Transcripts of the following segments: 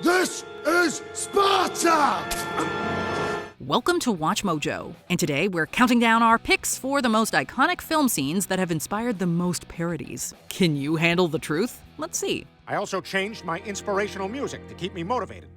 This is Sparta! Welcome to Watch Mojo, and today we're counting down our picks for the most iconic film scenes that have inspired the most parodies. Can you handle the truth? Let's see. I also changed my inspirational music to keep me motivated.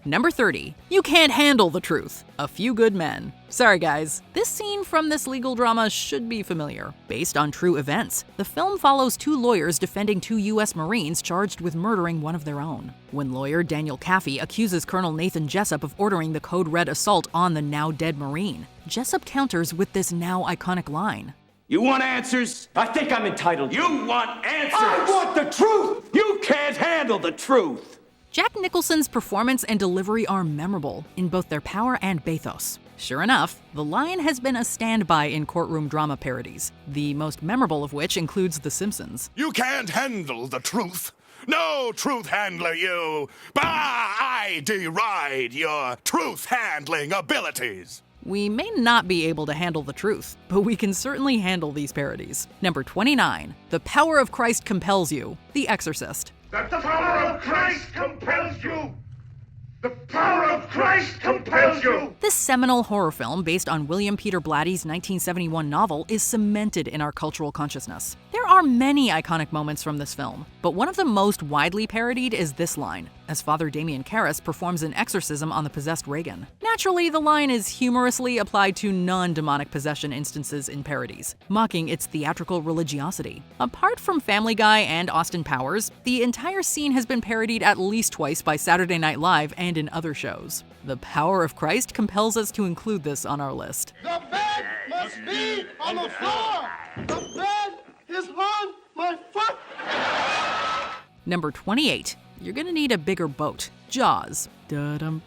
Number 30. You can't handle the truth. A Few Good Men. Sorry guys, this scene from this legal drama should be familiar. Based on true events, the film follows two lawyers defending two U.S. Marines charged with murdering one of their own. When lawyer Daniel Caffey accuses Colonel Nathan Jessup of ordering the code red assault on the now-dead Marine, Jessup counters with this now iconic line. You want answers? I think I'm entitled. You want answers? I want the truth! You can't handle the truth! Jack Nicholson's performance and delivery are memorable in both their power and bathos. Sure enough, the line has been a standby in courtroom drama parodies, the most memorable of which includes The Simpsons. You can't handle the truth. No truth handler, you. Bah! I deride your truth-handling abilities. We may not be able to handle the truth, but we can certainly handle these parodies. Number 29. The Power of Christ Compels You. The Exorcist. That the power of Christ compels you! The power of Christ compels you! This seminal horror film, based on William Peter Blatty's 1971 novel, is cemented in our cultural consciousness. There are many iconic moments from this film, but one of the most widely parodied is this line, as Father Damien Karras performs an exorcism on the possessed Reagan. Naturally, the line is humorously applied to non-demonic possession instances in parodies, mocking its theatrical religiosity. Apart from Family Guy and Austin Powers, the entire scene has been parodied at least twice by Saturday Night Live and in other shows. The power of Christ compels us to include this on our list. The bed must be on the floor! The bed is on my foot! Number 28. You're gonna need a bigger boat. Jaws. Da-dum,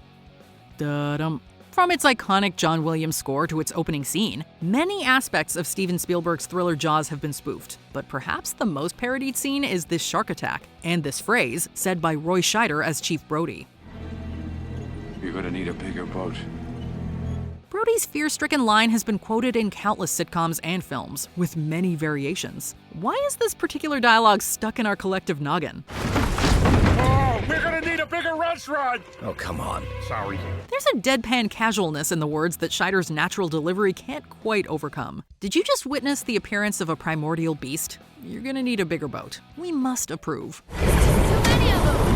da-dum. From its iconic John Williams score to its opening scene, many aspects of Steven Spielberg's thriller Jaws have been spoofed. But perhaps the most parodied scene is this shark attack, and this phrase, said by Roy Scheider as Chief Brody. You're gonna need a bigger boat. Brody's fear-stricken line has been quoted in countless sitcoms and films, with many variations. Why is this particular dialogue stuck in our collective noggin? Oh, we're gonna need a bigger restaurant! Oh, come on. Sorry. There's a deadpan casualness in the words that Scheider's natural delivery can't quite overcome. Did you just witness the appearance of a primordial beast? You're gonna need a bigger boat. We must approve. So many of them!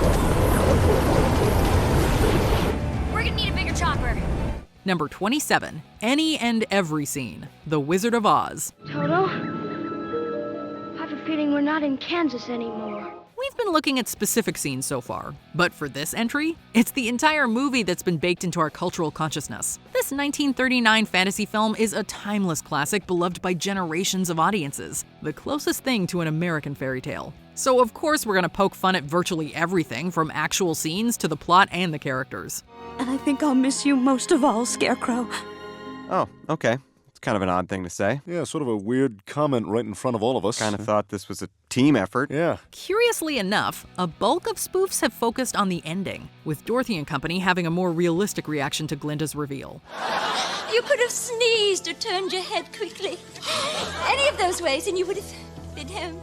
We're gonna need a bigger chopper. Number 27. Any and Every Scene. The Wizard of Oz. Toto, I have a feeling we're not in Kansas anymore. We've been looking at specific scenes so far, but for this entry, it's the entire movie that's been baked into our cultural consciousness. This 1939 fantasy film is a timeless classic beloved by generations of audiences, the closest thing to an American fairy tale. So of course we're gonna poke fun at virtually everything from actual scenes to the plot and the characters. And I think I'll miss you most of all, Scarecrow. Oh, okay. It's kind of an odd thing to say. Yeah, sort of a weird comment right in front of all of us. Kind of thought this was a team effort. Yeah. Curiously enough, a bulk of spoofs have focused on the ending, with Dorothy and company having a more realistic reaction to Glinda's reveal. You could have sneezed or turned your head quickly. Any of those ways and you would have been him.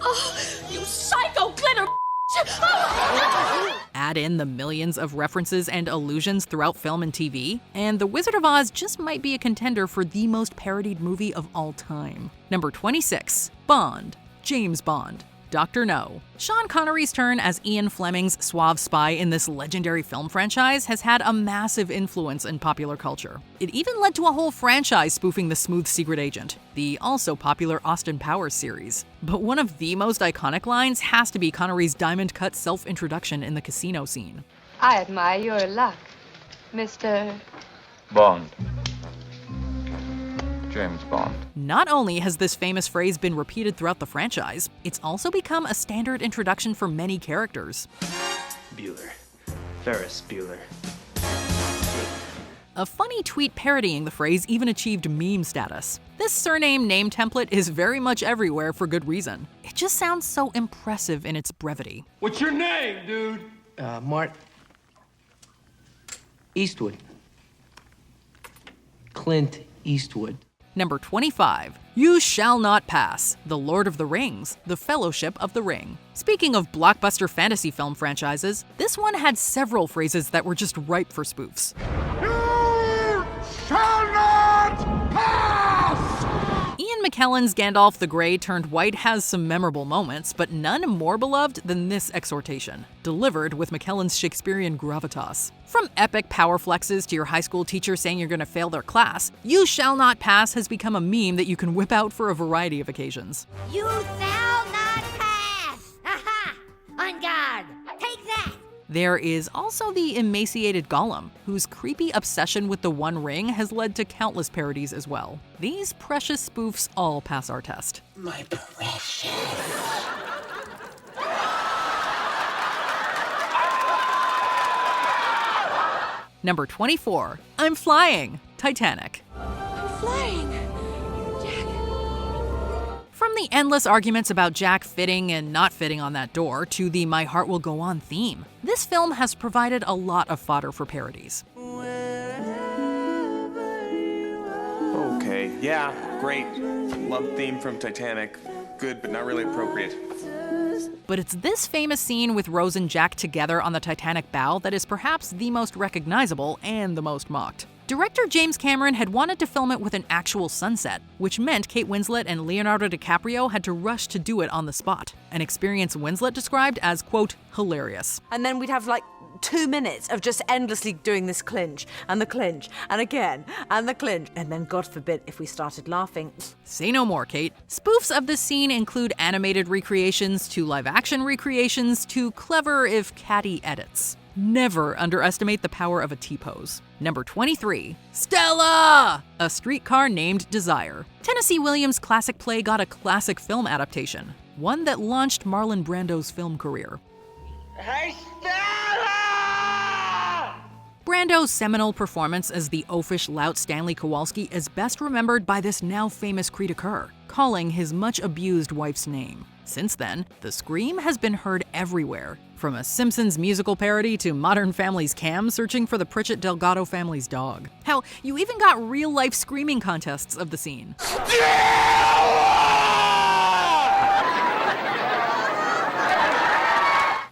Oh, you psycho glitter! Add in the millions of references and allusions throughout film and TV, and The Wizard of Oz just might be a contender for the most parodied movie of all time. Number 26. Bond. James Bond. Dr. No. Sean Connery's turn as Ian Fleming's suave spy in this legendary film franchise has had a massive influence in popular culture. It even led to a whole franchise spoofing the smooth secret agent, the also popular Austin Powers series. But one of the most iconic lines has to be Connery's diamond-cut self-introduction in the casino scene. I admire your luck, Mr. Bond. James Bond. Not only has this famous phrase been repeated throughout the franchise, it's also become a standard introduction for many characters. Bueller. Ferris Bueller. A funny tweet parodying the phrase even achieved meme status. This surname name template is very much everywhere for good reason. It just sounds so impressive in its brevity. What's your name, dude? Mart Eastwood. Clint Eastwood. Number 25. You Shall Not Pass, The Lord of the Rings, The Fellowship of the Ring. Speaking of blockbuster fantasy film franchises, this one had several phrases that were just ripe for spoofs. You shall not pass! Ian McKellen's Gandalf the Grey turned white has some memorable moments, but none more beloved than this exhortation, delivered with McKellen's Shakespearean gravitas. From epic power flexes to your high school teacher saying you're going to fail their class, You Shall Not Pass has become a meme that you can whip out for a variety of occasions. You shall not pass! Aha! On guard! Take that! There is also the emaciated Gollum, whose creepy obsession with the One Ring has led to countless parodies as well. These precious spoofs all pass our test. My precious. Number 24. I'm Flying, Titanic. I'm flying! From the endless arguments about Jack fitting and not fitting on that door to the My Heart Will Go On theme, this film has provided a lot of fodder for parodies. Okay, yeah, great. Love theme from Titanic. Good, but not really appropriate. But it's this famous scene with Rose and Jack together on the Titanic bow that is perhaps the most recognizable and the most mocked. Director James Cameron had wanted to film it with an actual sunset, which meant Kate Winslet and Leonardo DiCaprio had to rush to do it on the spot, an experience Winslet described as, quote, hilarious. And then we'd have like 2 minutes of just endlessly doing this clinch, and the clinch, and again, and the clinch, and then God forbid if we started laughing. Say no more, Kate. Spoofs of this scene include animated recreations to live-action recreations to clever if catty edits. Never underestimate the power of a T-pose. Number 23. Stella! A Streetcar Named Desire. Tennessee Williams' classic play got a classic film adaptation, one that launched Marlon Brando's film career. Hey, Stella! Brando's seminal performance as the oafish lout Stanley Kowalski is best remembered by this now famous cri de coeur, calling his much-abused wife's name. Since then, the scream has been heard everywhere, from a Simpsons musical parody to Modern Family's Cam searching for the Pritchett Delgado family's dog. Hell, you even got real-life screaming contests of the scene.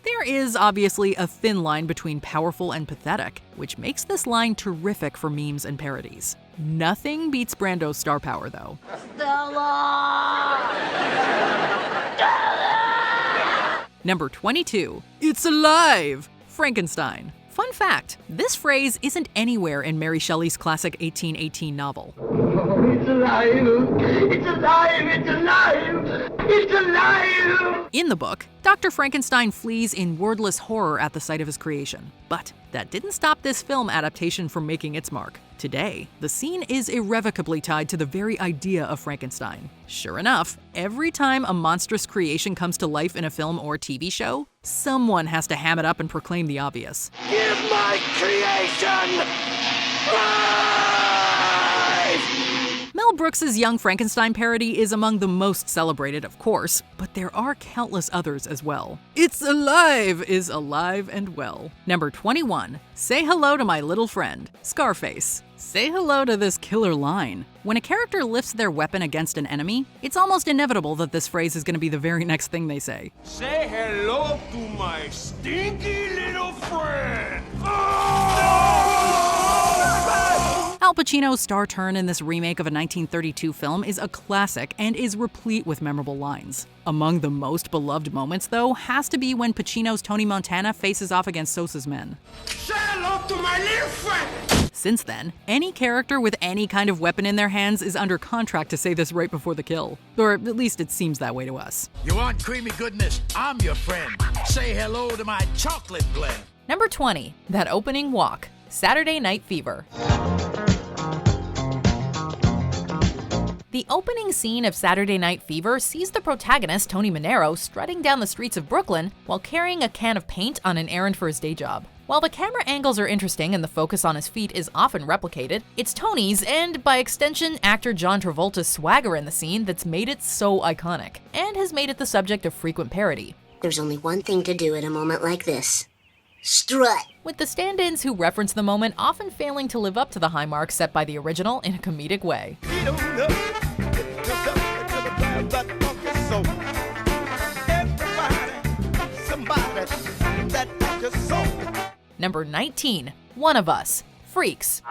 There is obviously a thin line between powerful and pathetic, which makes this line terrific for memes and parodies. Nothing beats Brando's star power, though. Number 22. It's alive! Frankenstein. Fun fact, this phrase isn't anywhere in Mary Shelley's classic 1818 novel. Oh, it's alive! It's alive! It's alive! It's alive! In the book, Dr. Frankenstein flees in wordless horror at the sight of his creation. But that didn't stop this film adaptation from making its mark. Today, the scene is irrevocably tied to the very idea of Frankenstein. Sure enough, every time a monstrous creation comes to life in a film or TV show, someone has to ham it up and proclaim the obvious. Give my creation life! Mel Brooks's Young Frankenstein parody is among the most celebrated, of course, but there are countless others as well. It's alive is alive and well. Number 21. Say hello to my little friend, Scarface. Say hello to this killer line. When a character lifts their weapon against an enemy, it's almost inevitable that this phrase is going to be the very next thing they say. Say hello to my stinky little friend! Al Pacino's star turn in this remake of a 1932 film is a classic and is replete with memorable lines. Among the most beloved moments, though, has to be when Pacino's Tony Montana faces off against Sosa's men. Say hello to my little friend! Since then, any character with any kind of weapon in their hands is under contract to say this right before the kill. Or at least it seems that way to us. You want creamy goodness? I'm your friend. Say hello to my chocolate blend. Number 20. That opening walk. Saturday Night Fever. The opening scene of Saturday Night Fever sees the protagonist, Tony Manero, strutting down the streets of Brooklyn while carrying a can of paint on an errand for his day job. While the camera angles are interesting and the focus on his feet is often replicated, it's Tony's, and by extension, actor John Travolta's swagger in the scene that's made it so iconic, and has made it the subject of frequent parody. There's only one thing to do at a moment like this. Strut. with the stand-ins who reference the moment often failing to live up to the high mark set by the original in a comedic way. Number 19, One of Us, Freaks.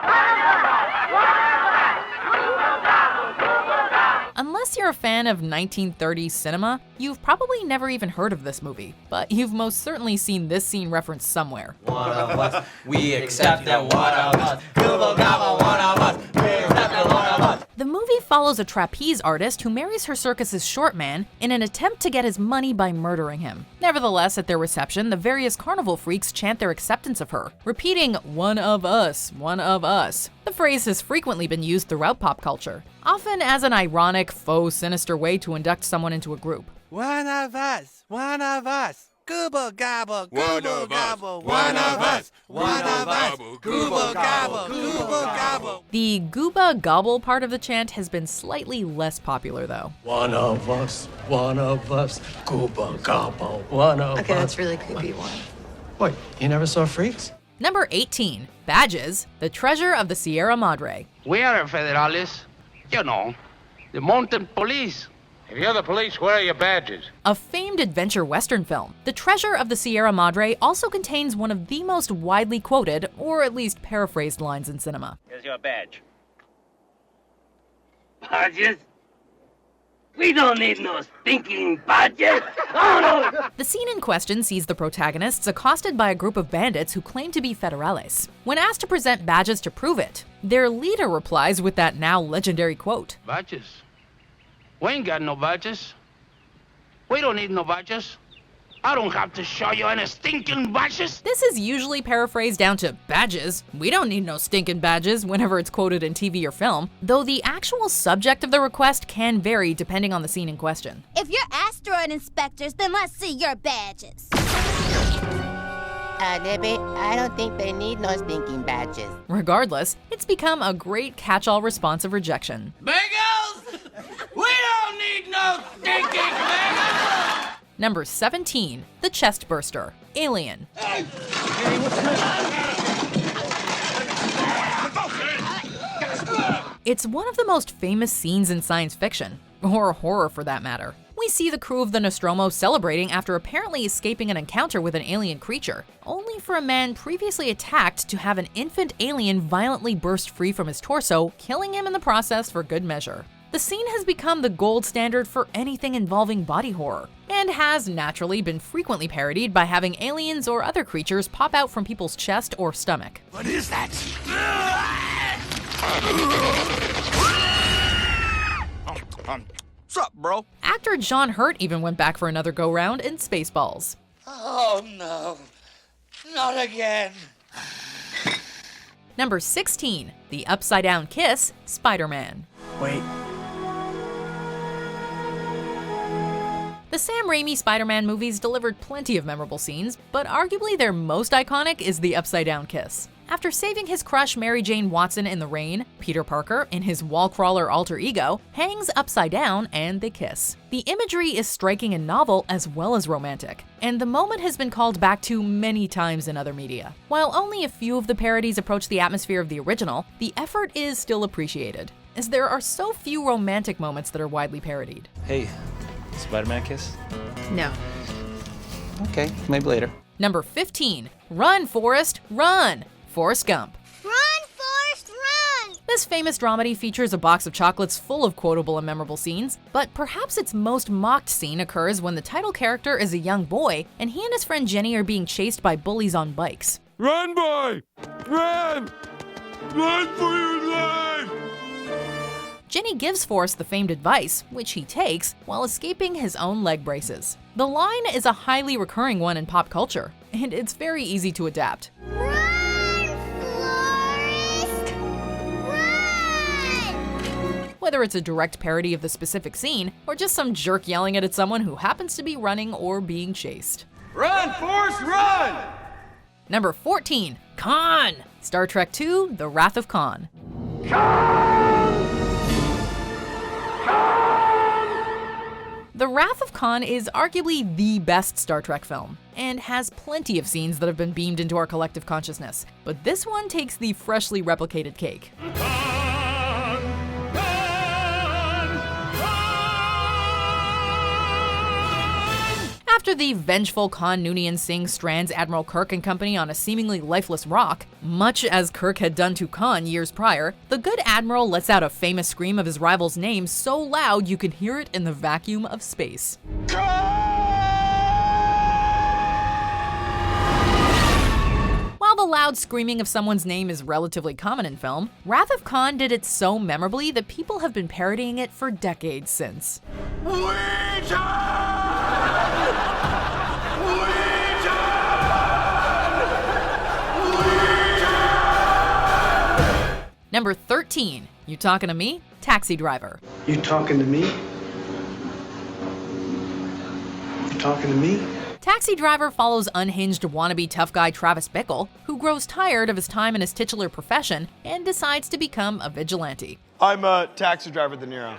Unless you're a fan of 1930s cinema, you've probably never even heard of this movie, but you've most certainly seen this scene referenced somewhere. One of us, we accept that one of us. Google gobble, one of us, we accept that one of us. The movie follows a trapeze artist who marries her circus's short man in an attempt to get his money by murdering him. Nevertheless, at their reception, the various carnival freaks chant their acceptance of her, repeating, "One of us, one of us." The phrase has frequently been used throughout pop culture, often as an ironic, faux sinister way to induct someone into a group. One of us, one of us. Google gobble, One Google of us, gobble, one of us, one of us. Google gobble, Google gobble. The gooba gobble part of the chant has been slightly less popular though. One of us, Google gobble, one of us. Okay, that's really creepy one. Wait, you never saw Freaks? Number 18, Badges, the treasure of the Sierra Madre. We are federales, you know, the mountain police. If you're the police, where are your badges? A famed adventure western film, The Treasure of the Sierra Madre also contains one of the most widely quoted, or at least paraphrased lines in cinema. Here's your badge. Badges? We don't need no stinking badges. Oh, no. The scene in question sees the protagonists accosted by a group of bandits who claim to be federales. When asked to present badges to prove it, their leader replies with that now legendary quote. Badges? We ain't got no badges. We don't need no badges. I don't have to show you any stinking badges. This is usually paraphrased down to badges. We don't need no stinking badges whenever it's quoted in TV or film, though the actual subject of the request can vary depending on the scene in question. If you're asteroid inspectors, then let's see your badges. Libby, I don't think they need no stinking badges. Regardless, it's become a great catch-all response of rejection. Bagels! We don't need no stinking bagels! Number 17, The Chest Burster, Alien. It's one of the most famous scenes in science fiction, or horror for that matter. We see the crew of the Nostromo celebrating after apparently escaping an encounter with an alien creature, only for a man previously attacked to have an infant alien violently burst free from his torso, killing him in the process for good measure. The scene has become the gold standard for anything involving body horror, and has naturally been frequently parodied by having aliens or other creatures pop out from people's chest or stomach. What is that? What's up, bro? Actor John Hurt even went back for another go-round in Spaceballs. Oh, no. Not again. Number 16, The Upside Down Kiss, Spider-Man. Wait. The Sam Raimi Spider-Man movies delivered plenty of memorable scenes, but arguably their most iconic is the Upside Down Kiss. After saving his crush Mary Jane Watson in the rain, Peter Parker, in his wall-crawler alter ego, hangs upside down and they kiss. The imagery is striking and novel as well as romantic, and the moment has been called back to many times in other media. While only a few of the parodies approach the atmosphere of the original, the effort is still appreciated, as there are so few romantic moments that are widely parodied. Hey, Spider-Man kiss? No. Okay, maybe later. Number 15, Run, Forrest, Run! Forrest Gump. Run, Forrest, run! This famous dramedy features a box of chocolates full of quotable and memorable scenes, but perhaps its most mocked scene occurs when the title character is a young boy and he and his friend Jenny are being chased by bullies on bikes. Run, boy! Run! Run for your life! Jenny gives Forrest the famed advice, which he takes, while escaping his own leg braces. The line is a highly recurring one in pop culture, and it's very easy to adapt. Whether it's a direct parody of the specific scene, or just some jerk yelling it at someone who happens to be running or being chased. Run, Forrest, run! Number 14, Khan! Star Trek II, The Wrath of Khan. The Wrath of Khan is arguably the best Star Trek film, and has plenty of scenes that have been beamed into our collective consciousness, but this one takes the freshly replicated cake. After the vengeful Khan Noonien Singh strands Admiral Kirk and company on a seemingly lifeless rock, much as Kirk had done to Khan years prior, the good Admiral lets out a famous scream of his rival's name so loud you can hear it in the vacuum of space. While the loud screaming of someone's name is relatively common in film, Wrath of Khan did it so memorably that people have been parodying it for decades since. Number 13, You Talking to Me? Taxi Driver. You talking to me? You talking to me? Taxi Driver follows unhinged wannabe tough guy Travis Bickle, who grows tired of his time in his titular profession and decides to become a vigilante. I'm a Taxi Driver De Niro.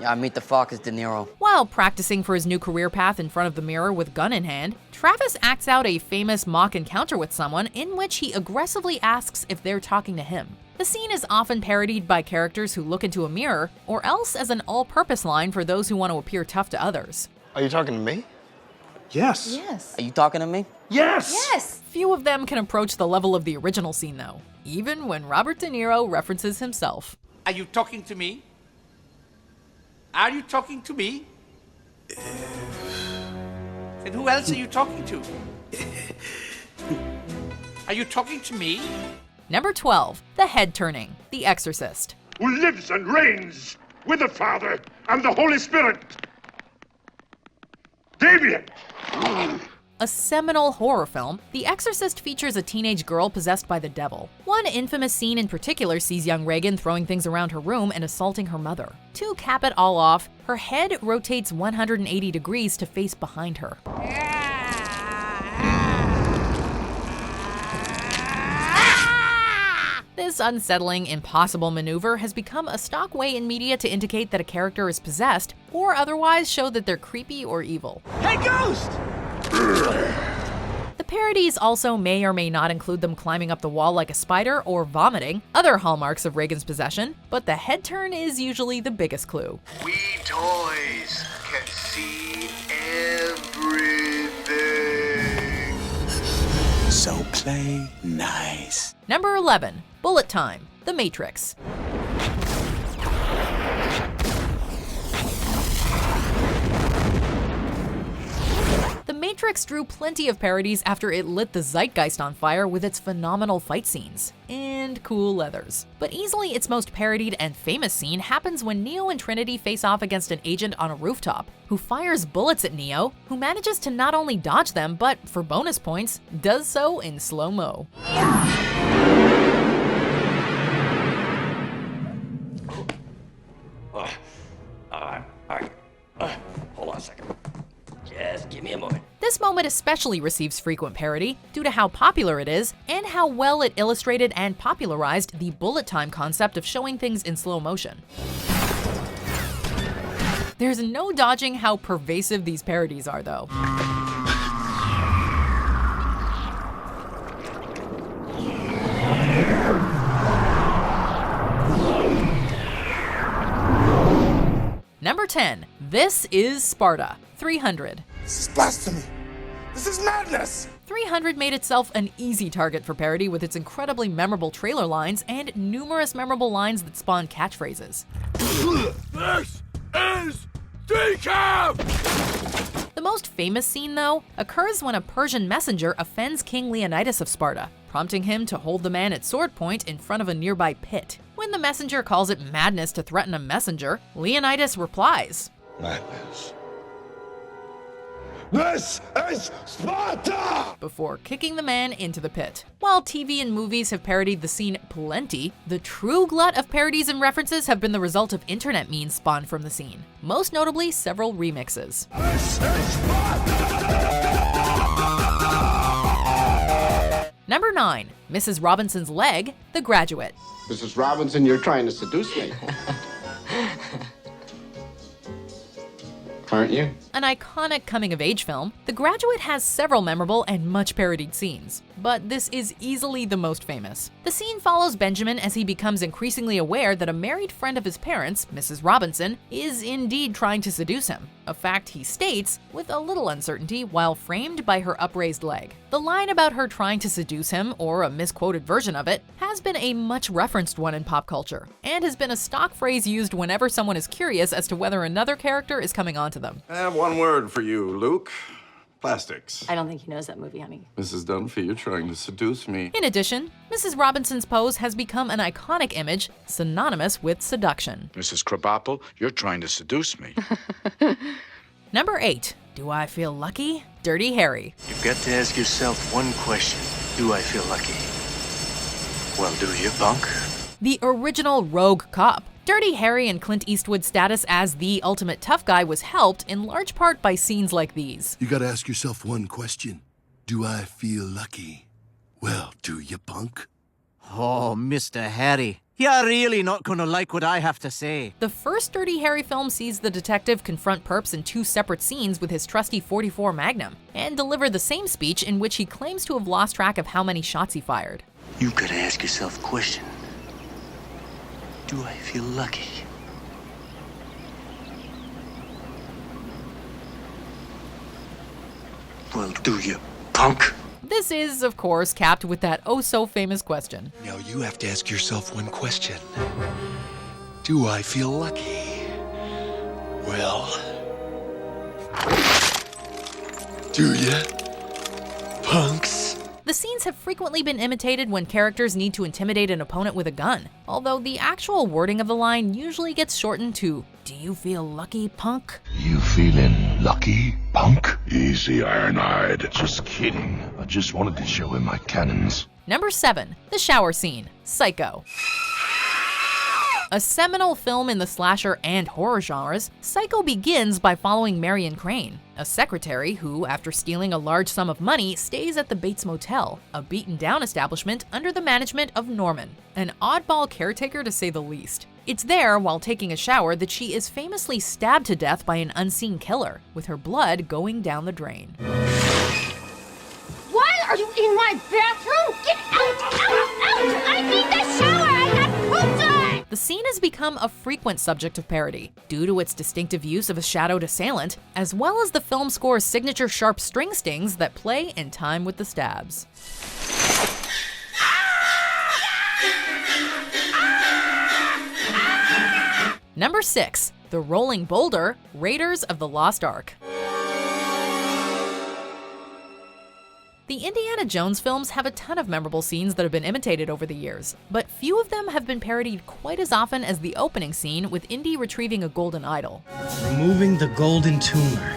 Yeah, I meet the fuck as De Niro. While practicing for his new career path in front of the mirror with gun in hand, Travis acts out a famous mock encounter with someone in which he aggressively asks if they're talking to him. The scene is often parodied by characters who look into a mirror, or else as an all-purpose line for those who want to appear tough to others. Are you talking to me? Yes. Yes. Are you talking to me? Yes! Yes! Few of them can approach the level of the original scene, though, even when Robert De Niro references himself. Are you talking to me? Are you talking to me? And who else are you talking to? Are you talking to me? Number 12, The Head Turning, The Exorcist. Who lives and reigns with the Father and the Holy Spirit. Damien! A seminal horror film, The Exorcist features a teenage girl possessed by the devil. One infamous scene in particular sees young Regan throwing things around her room and assaulting her mother. To cap it all off, her head rotates 180 degrees to face behind her. This unsettling, impossible maneuver has become a stock way in media to indicate that a character is possessed, or otherwise show that they're creepy or evil. Hey, ghost! The parodies also may or may not include them climbing up the wall like a spider or vomiting, other hallmarks of Reagan's possession, but the head turn is usually the biggest clue. We toys can see everything. So play nice. Number 11, Bullet Time, The Matrix. The Matrix drew plenty of parodies after it lit the zeitgeist on fire with its phenomenal fight scenes and cool leathers. But easily its most parodied and famous scene happens when Neo and Trinity face off against an agent on a rooftop, who fires bullets at Neo, who manages to not only dodge them, but for bonus points, does so in slow-mo. Hold on a second. Just give me a moment. This moment especially receives frequent parody due to how popular it is and how well it illustrated and popularized the bullet time concept of showing things in slow motion. There's no dodging how pervasive these parodies are, though. Number 10, This is Sparta, 300. This is blasphemy. This is madness. 300 made itself an easy target for parody with its incredibly memorable trailer lines and numerous memorable lines that spawn catchphrases. This is decaf! The most famous scene, though, occurs when a Persian messenger offends King Leonidas of Sparta, prompting him to hold the man at sword point in front of a nearby pit. When the messenger calls it madness to threaten a messenger, Leonidas replies, Madness. This is Sparta! Before kicking the man into the pit. While TV and movies have parodied the scene plenty, the true glut of parodies and references have been the result of internet memes spawned from the scene. Most notably, several remixes. Number 9, Mrs. Robinson's Leg, The Graduate. Mrs. Robinson, you're trying to seduce me. aren't you? An iconic coming-of-age film, The Graduate has several memorable and much parodied scenes, but this is easily the most famous. The scene follows Benjamin as he becomes increasingly aware that a married friend of his parents, Mrs. Robinson, is indeed trying to seduce him, a fact he states with a little uncertainty while framed by her upraised leg. The line about her trying to seduce him, or a misquoted version of it, has been a much referenced one in pop culture, and has been a stock phrase used whenever someone is curious as to whether another character is coming onto them. I have one word for you, Luke. Plastics. I don't think he knows that movie, honey. Mrs. Dunphy, you're trying to seduce me. In addition, Mrs. Robinson's pose has become an iconic image synonymous with seduction. Mrs. Krabappel, you're trying to seduce me. Number 8. Do I feel lucky? Dirty Harry. You've got to ask yourself one question. Do I feel lucky? Well, do you, punk? The original rogue cop. Dirty Harry and Clint Eastwood's status as the ultimate tough guy was helped in large part by scenes like these. You gotta ask yourself one question. Do I feel lucky? Well, do you, punk? Oh, Mr. Harry, you're really not gonna like what I have to say. The first Dirty Harry film sees the detective confront perps in 2 separate scenes with his trusty .44 Magnum, and deliver the same speech in which he claims to have lost track of how many shots he fired. You've got to ask yourself a question. Do I feel lucky? Well, do you, punk? This is, of course, capped with that oh-so-famous question. Now you have to ask yourself one question. Do I feel lucky? Well, do ya, punks? The scenes have frequently been imitated when characters need to intimidate an opponent with a gun, although the actual wording of the line usually gets shortened to, "Do you feel lucky, punk?" You feeling lucky, punk? Easy, Ironhide. Just kidding. I just wanted to show him my cannons. Number 7. The shower scene. Psycho. A seminal film in the slasher and horror genres, Psycho begins by following Marion Crane, a secretary who, after stealing a large sum of money, stays at the Bates Motel, a beaten-down establishment under the management of Norman, an oddball caretaker to say the least. It's there, while taking a shower, that she is famously stabbed to death by an unseen killer, with her blood going down the drain. Why are you in my bathroom? Get out! I need the shower! I got poop time! The scene has become a frequent subject of parody, due to its distinctive use of a shadowed assailant, as well as the film score's signature sharp string stings that play in time with the stabs. Number 6. The Rolling Boulder, Raiders of the Lost Ark. The Indiana Jones films have a ton of memorable scenes that have been imitated over the years, but few of them have been parodied quite as often as the opening scene with Indy retrieving a golden idol. Removing the golden tumor.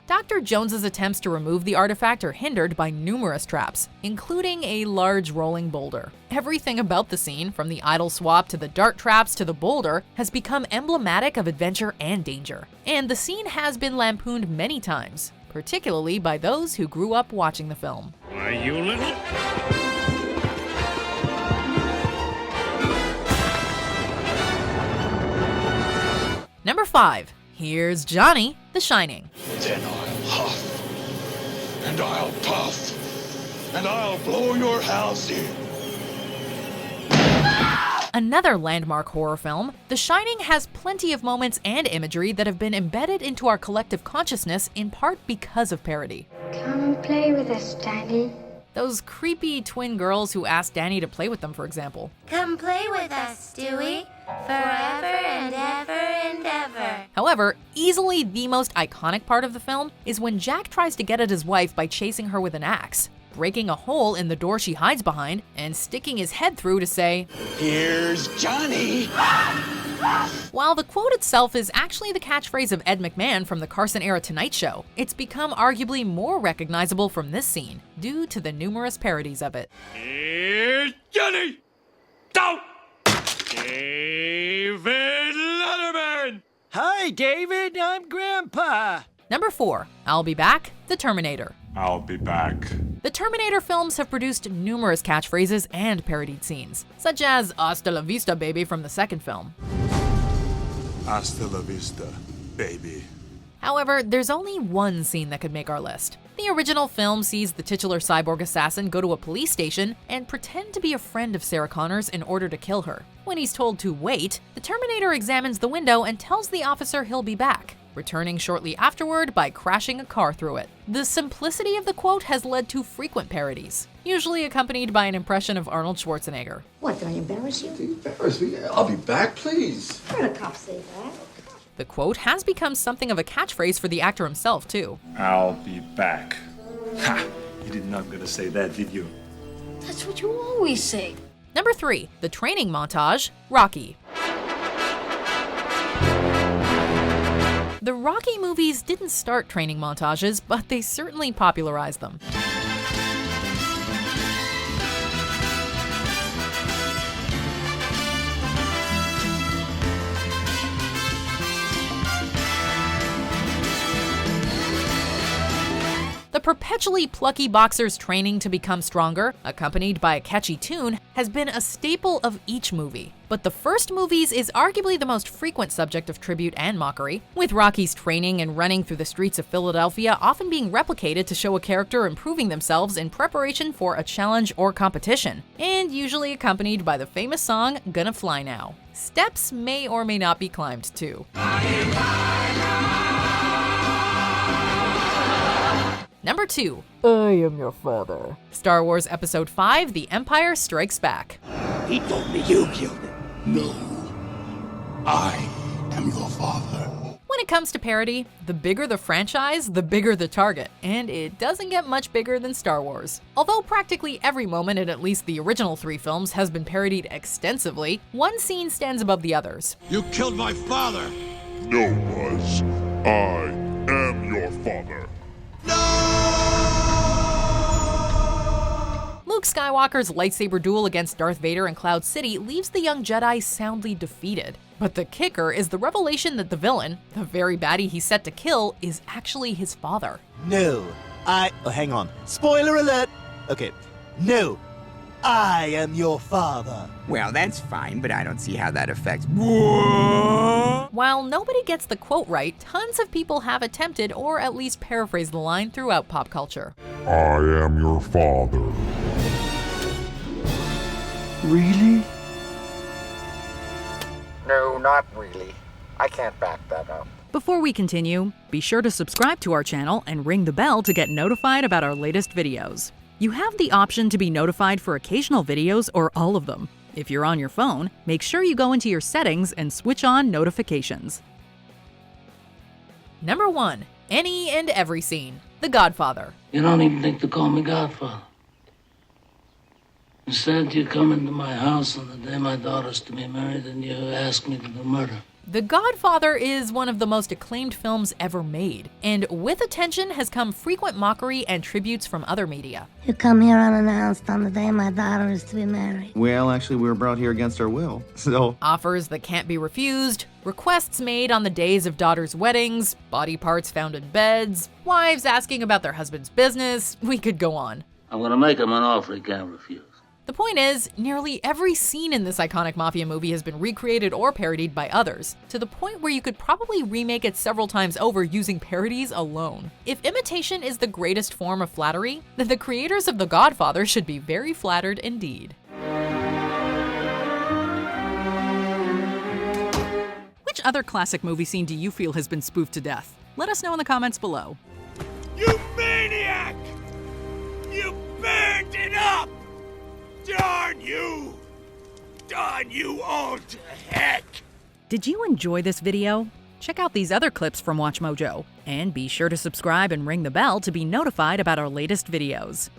Dr. Jones's attempts to remove the artifact are hindered by numerous traps, including a large rolling boulder. Everything about the scene, from the idol swap to the dart traps to the boulder, has become emblematic of adventure and danger. And the scene has been lampooned many times, particularly by those who grew up watching the film. Why, you little... Number 5. Here's Johnny, The Shining. Then I'll huff, and I'll puff, and I'll blow your house in. Another landmark horror film, The Shining has plenty of moments and imagery that have been embedded into our collective consciousness in part because of parody. Come play with us, Danny. Those creepy twin girls who ask Danny to play with them, for example. Come play with us, Stewie, forever and ever and ever. However, easily the most iconic part of the film is when Jack tries to get at his wife by chasing her with an axe, breaking a hole in the door she hides behind, and sticking his head through to say, "Here's Johnny!" While the quote itself is actually the catchphrase of Ed McMahon from the Carson-era Tonight Show, it's become arguably more recognizable from this scene, due to the numerous parodies of it. Here's Johnny! Don't! David Letterman! Hi, David, I'm Grandpa. Number 4. I'll Be Back, The Terminator. I'll be back. The Terminator films have produced numerous catchphrases and parodied scenes, such as "Hasta la vista, baby" from the second film. Hasta la vista, baby. However, there's only one scene that could make our list. The original film sees the titular cyborg assassin go to a police station and pretend to be a friend of Sarah Connor's in order to kill her. When he's told to wait, the Terminator examines the window and tells the officer he'll be back, returning shortly afterward by crashing a car through it. The simplicity of the quote has led to frequent parodies, usually accompanied by an impression of Arnold Schwarzenegger. What, do I embarrass you? Embarrass me? I'll be back, please. Heard a cop say that. The quote has become something of a catchphrase for the actor himself, too. I'll be back. Ha! You didn't know I'm gonna say that, did you? That's what you always say. Number 3, the training montage, Rocky. The Rocky movies didn't start training montages, but they certainly popularized them. The perpetually plucky boxer's training to become stronger, accompanied by a catchy tune, has been a staple of each movie. But the first movies is arguably the most frequent subject of tribute and mockery, with Rocky's training and running through the streets of Philadelphia often being replicated to show a character improving themselves in preparation for a challenge or competition, and usually accompanied by the famous song Gonna Fly Now. Steps may or may not be climbed too. Number 2, I am your father. Star Wars Episode 5, The Empire Strikes Back. He told me you killed him. No, I am your father. When it comes to parody, the bigger the franchise, the bigger the target, and it doesn't get much bigger than Star Wars. Although practically every moment in at least the original 3 films has been parodied extensively, one scene stands above the others. You killed my father. No, Buzz. I am your father. Luke Skywalker's lightsaber duel against Darth Vader in Cloud City leaves the young Jedi soundly defeated. But the kicker is the revelation that the villain, the very baddie he's set to kill, is actually his father. No, oh, hang on. Spoiler alert! Okay, no, I am your father. Well, that's fine, but I don't see how that affects... While nobody gets the quote right, tons of people have attempted or at least paraphrased the line throughout pop culture. I am your father. Really? No, not really. I can't back that up. Before we continue, be sure to subscribe to our channel and ring the bell to get notified about our latest videos. You have the option to be notified for occasional videos or all of them. If you're on your phone, make sure you go into your settings and switch on notifications. Number 1, any and every scene, The Godfather. You don't even think to call me Godfather. Instead, you come into my house on the day my daughter's to be married and you ask me to do murder. The Godfather is one of the most acclaimed films ever made, and with attention has come frequent mockery and tributes from other media. You come here unannounced on the day my daughter is to be married. Well, actually, we were brought here against our will, so... Offers that can't be refused, requests made on the days of daughters' weddings, body parts found in beds, wives asking about their husband's business, we could go on. I'm gonna make him an offer he can't refuse. The point is, nearly every scene in this iconic mafia movie has been recreated or parodied by others, to the point where you could probably remake it several times over using parodies alone. If imitation is the greatest form of flattery, then the creators of The Godfather should be very flattered indeed. Which other classic movie scene do you feel has been spoofed to death? Let us know in the comments below. You maniac! You burned it up! Darn you! Darn you all to heck! Did you enjoy this video? Check out these other clips from WatchMojo, and be sure to subscribe and ring the bell to be notified about our latest videos.